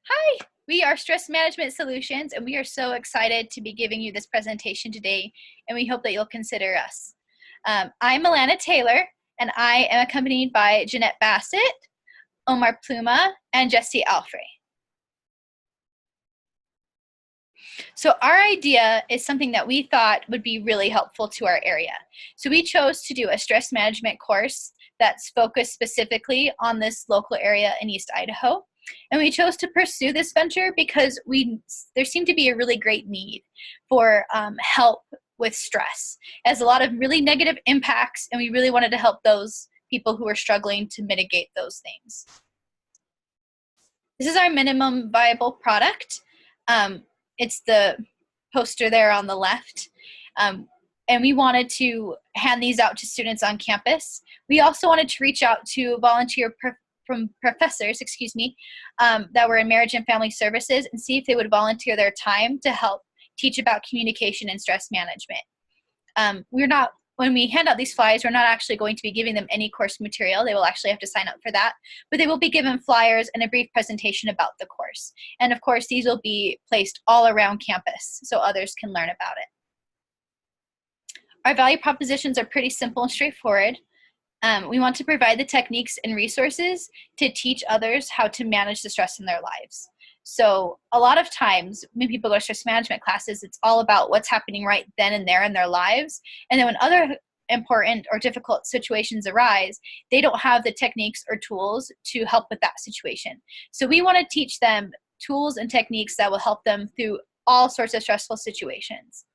Hi, we are Stress Management Solutions, and we are so excited to be giving you this presentation today, and we hope that you'll consider us. I'm Alana Taylor, and I am accompanied by Jeanette Bassett, Omar Pluma, and Jesse Alfrey. So our idea is something that we thought would be really helpful to our area. So we chose to do a stress management course that's focused specifically on this local area in East Idaho. And we chose to pursue this venture because there seemed to be a really great need for help with stress. It has a lot of really negative impacts, and we really wanted to help those people who are struggling to mitigate those things. This is our minimum viable product. It's the poster there on the left. And we wanted to hand these out to students on campus. We also wanted to reach out to professors that were in marriage and family services and see if they would volunteer their time to help teach about communication and stress management. When we hand out these flyers, we're not actually going to be giving them any course material. They will actually have to sign up for that, but they will be given flyers and a brief presentation about the course. And of course, these will be placed all around campus so others can learn about it. Our value propositions are pretty simple and straightforward. We want to provide the techniques and resources to teach others how to manage the stress in their lives. So a lot of times when people go to stress management classes, it's all about what's happening right then and there in their lives. And then when other important or difficult situations arise, they don't have the techniques or tools to help with that situation. So we want to teach them tools and techniques that will help them through all sorts of stressful situations.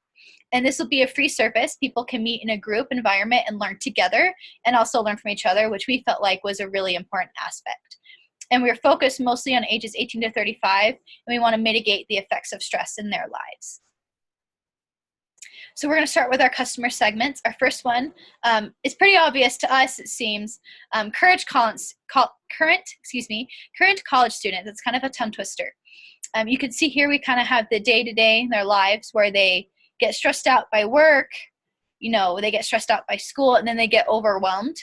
And this will be a free service. People can meet in a group environment and learn together and also learn from each other, which we felt like was a really important aspect. And we're focused mostly on ages 18 to 35, and we want to mitigate the effects of stress in their lives. So we're going to start with our customer segments. Our first one is pretty obvious to us, it seems. Current college students. It's kind of a tongue twister. You can see here we kind of have the day-to-day in their lives where they get stressed out by work, they get stressed out by school, and then they get overwhelmed.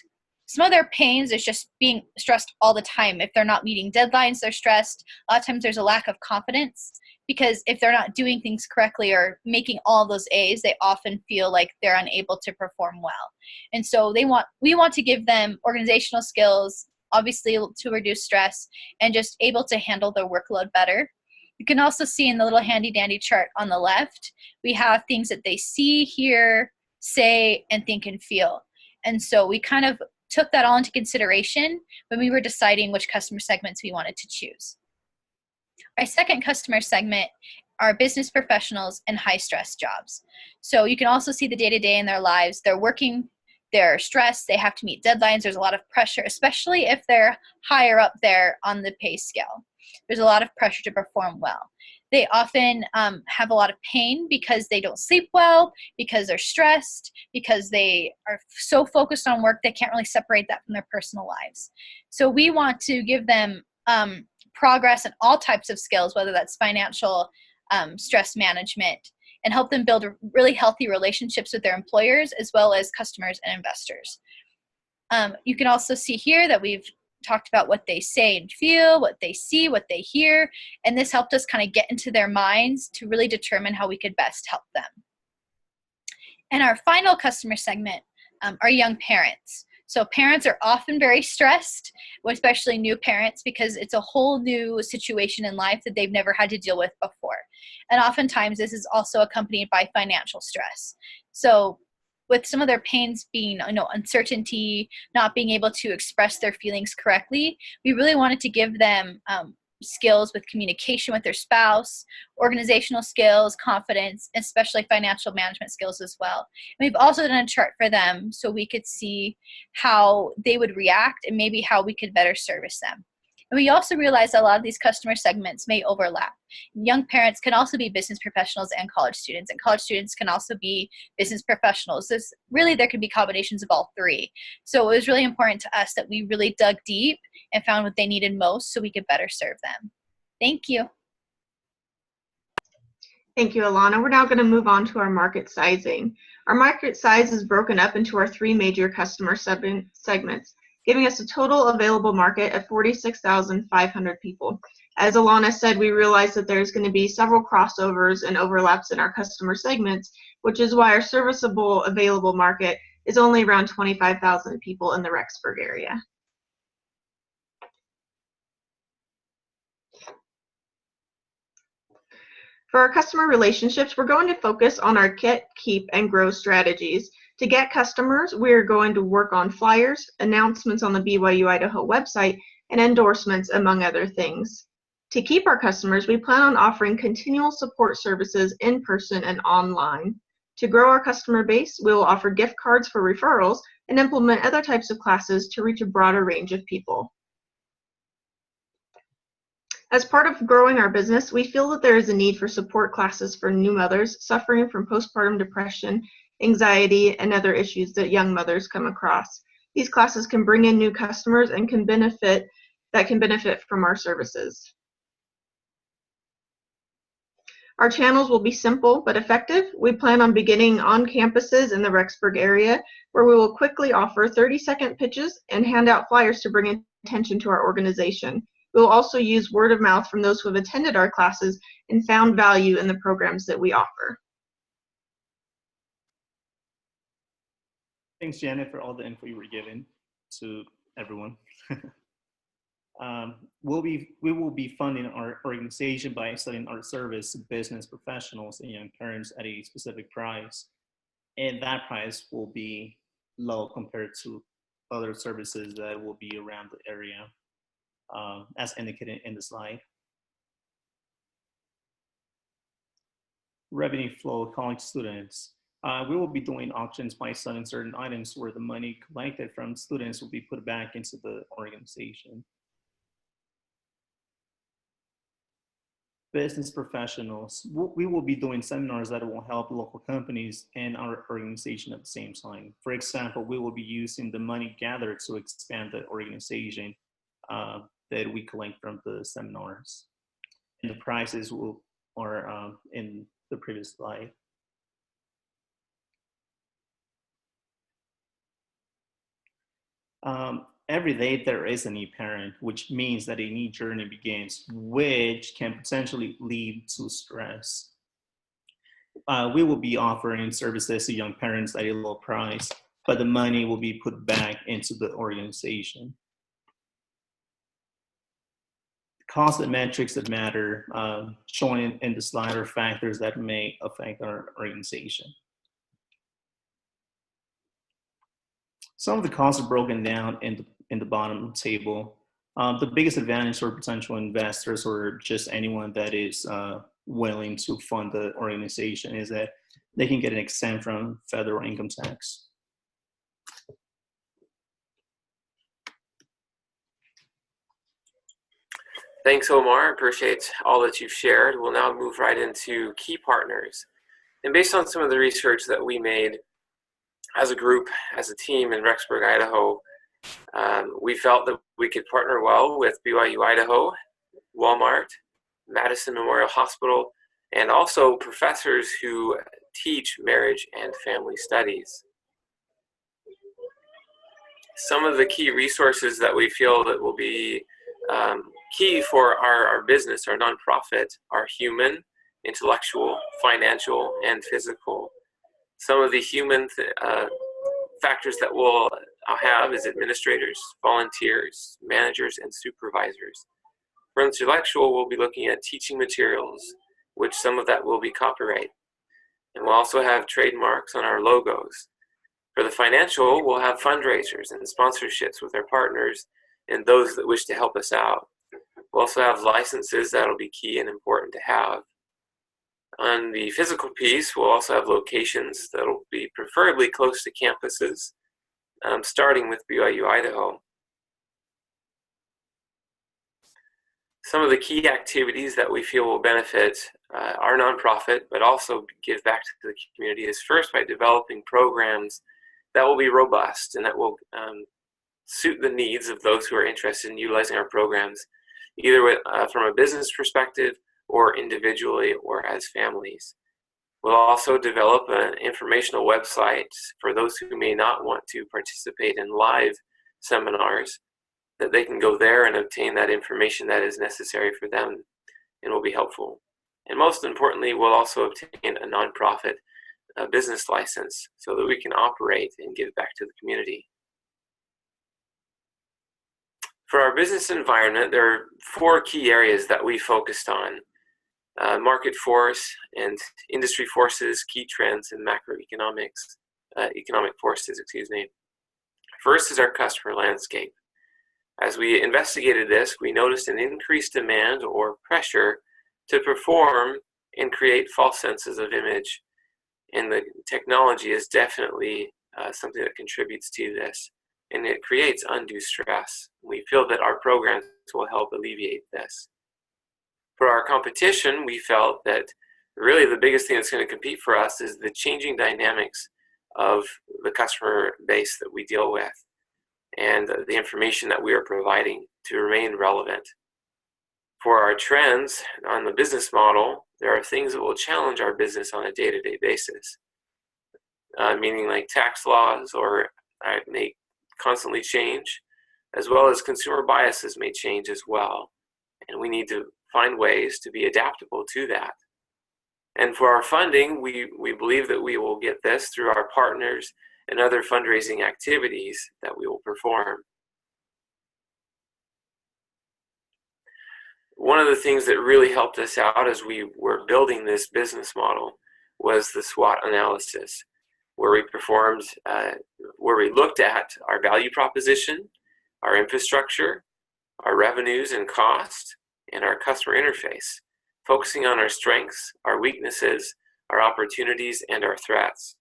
Some of their pains is just being stressed all the time. If they're not meeting deadlines, they're stressed. A lot of times there's a lack of confidence because if they're not doing things correctly or making all those A's, they often feel like they're unable to perform well. And so we want to give them organizational skills, obviously to reduce stress, and just able to handle their workload better. You can also see in the little handy dandy chart on the left, we have things that they see, hear, say, and think and feel. And so we kind of took that all into consideration when we were deciding which customer segments we wanted to choose. Our second customer segment are business professionals and high stress jobs. So you can also see the day-to-day in their lives. They're working, they're stressed, they have to meet deadlines. There's a lot of pressure, especially if they're higher up there on the pay scale. There's a lot of pressure to perform well. They often have a lot of pain because they don't sleep well, because they're stressed, because they are so focused on work they can't really separate that from their personal lives. So we want to give them progress in all types of skills, whether that's financial, stress management, and help them build really healthy relationships with their employers as well as customers and investors. You can also see here that we've talked about what they say and feel, what they see, what they hear, and this helped us kind of get into their minds to really determine how we could best help them. And our final customer segment are young parents. So parents are often very stressed, especially new parents, because it's a whole new situation in life that they've never had to deal with before. And oftentimes this is also accompanied by financial stress. So with some of their pains being, uncertainty, not being able to express their feelings correctly, we really wanted to give them skills with communication with their spouse, organizational skills, confidence, especially financial management skills as well. And we've also done a chart for them so we could see how they would react and maybe how we could better service them. And we also realized that a lot of these customer segments may overlap. Young parents can also be business professionals and college students can also be business professionals. There could be combinations of all three. So it was really important to us that we really dug deep and found what they needed most so we could better serve them. Thank you. Thank you, Alana. We're now going to move on to our market sizing. Our market size is broken up into our three major customer segments: giving us a total available market of 46,500 people. As Alana said, we realized that there's going to be several crossovers and overlaps in our customer segments, which is why our serviceable available market is only around 25,000 people in the Rexburg area. For our customer relationships, we're going to focus on our get, keep, and grow strategies. To get customers, we're going to work on flyers, announcements on the BYU Idaho website, and endorsements, among other things. To keep our customers, we plan on offering continual support services in person and online. To grow our customer base, we will offer gift cards for referrals and implement other types of classes to reach a broader range of people. As part of growing our business, we feel that there is a need for support classes for new mothers suffering from postpartum depression, anxiety, and other issues that young mothers come across. These classes can bring in new customers and can benefit from our services. Our channels will be simple but effective. We plan on beginning on campuses in the Rexburg area, where we will quickly offer 30-second pitches and hand out flyers to bring attention to our organization. We will also use word of mouth from those who have attended our classes and found value in the programs that we offer. Thanks, Janet, for all the info you were giving to everyone. We will be funding our organization by selling our service to business professionals and young parents at a specific price. And that price will be low compared to other services that will be around the area, as indicated in the slide. Revenue flow, college students. We will be doing auctions by selling certain items where the money collected from students will be put back into the organization. Business professionals. We will be doing seminars that will help local companies and our organization at the same time. For example, we will be using the money gathered to expand the organization that we collect from the seminars. And the prices are in the previous slide. Every day there is a new parent, which means that a new journey begins, which can potentially lead to stress. We will be offering services to young parents at a low price, but the money will be put back into the organization. Cost and metrics that matter, shown in the slide, are factors that may affect our organization. Some of the costs are broken down in the bottom table. The biggest advantage for potential investors or just anyone that is willing to fund the organization is that they can get an exemption from federal income tax. Thanks, Omar. Appreciate all that you've shared. We'll now move right into key partners. And based on some of the research that we made as a group, as a team in Rexburg, Idaho, we felt that we could partner well with BYU Idaho, Walmart, Madison Memorial Hospital, and also professors who teach marriage and family studies. Some of the key resources that we feel that will be key for our business, our nonprofit, are human, intellectual, financial, and physical. Some of the human factors that we'll have is administrators, volunteers, managers, and supervisors. For intellectual, we'll be looking at teaching materials, which some of that will be copyright. And we'll also have trademarks on our logos. For the financial, we'll have fundraisers and sponsorships with our partners and those that wish to help us out. We'll also have licenses that'll be key and important to have. On the physical piece, we'll also have locations that'll be preferably close to campuses, starting with BYU Idaho. Some of the key activities that we feel will benefit our nonprofit, but also give back to the community, is first by developing programs that will be robust and that will suit the needs of those who are interested in utilizing our programs, either from a business perspective or individually or as families. We'll also develop an informational website for those who may not want to participate in live seminars, that they can go there and obtain that information that is necessary for them and will be helpful. And most importantly, we'll also obtain a nonprofit business license so that we can operate and give back to the community. For our business environment, there are 4 key areas that we focused on: market force and industry forces, key trends, and macroeconomics, economic forces, excuse me. First is our customer landscape. As we investigated this, we noticed an increased demand or pressure to perform and create false senses of image. And the technology is definitely something that contributes to this. And it creates undue stress. We feel that our programs will help alleviate this. For our competition, we felt that really the biggest thing that's going to compete for us is the changing dynamics of the customer base that we deal with and the information that we are providing to remain relevant. For our trends on the business model, there are things that will challenge our business on a day-to-day basis, meaning like tax laws or may constantly change, as well as consumer biases may change as well. And we need to find ways to be adaptable to that. And for our funding, we believe that we will get this through our partners and other fundraising activities that we will perform. One of the things that really helped us out as we were building this business model was the SWOT analysis, where we looked at our value proposition, our infrastructure, our revenues and cost, and our customer interface, focusing on our strengths, our weaknesses, our opportunities, and our threats.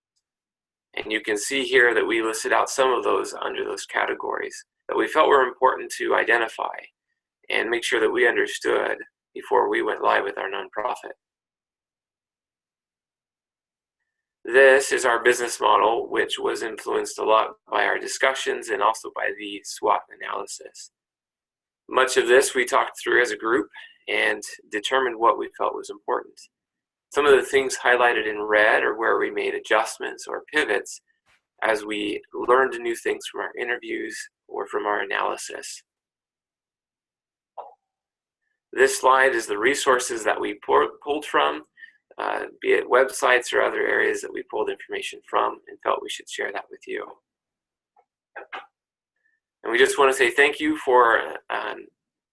And you can see here that we listed out some of those under those categories that we felt were important to identify and make sure that we understood before we went live with our nonprofit. This is our business model, which was influenced a lot by our discussions and also by the SWOT analysis. Much of this we talked through as a group and determined what we felt was important. Some of the things highlighted in red are where we made adjustments or pivots as we learned new things from our interviews or from our analysis. This slide is the resources that we pulled from, be it websites or other areas that we pulled information from and felt we should share that with you. And we just want to say thank you for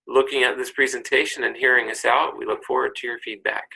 looking at this presentation and hearing us out. We look forward to your feedback.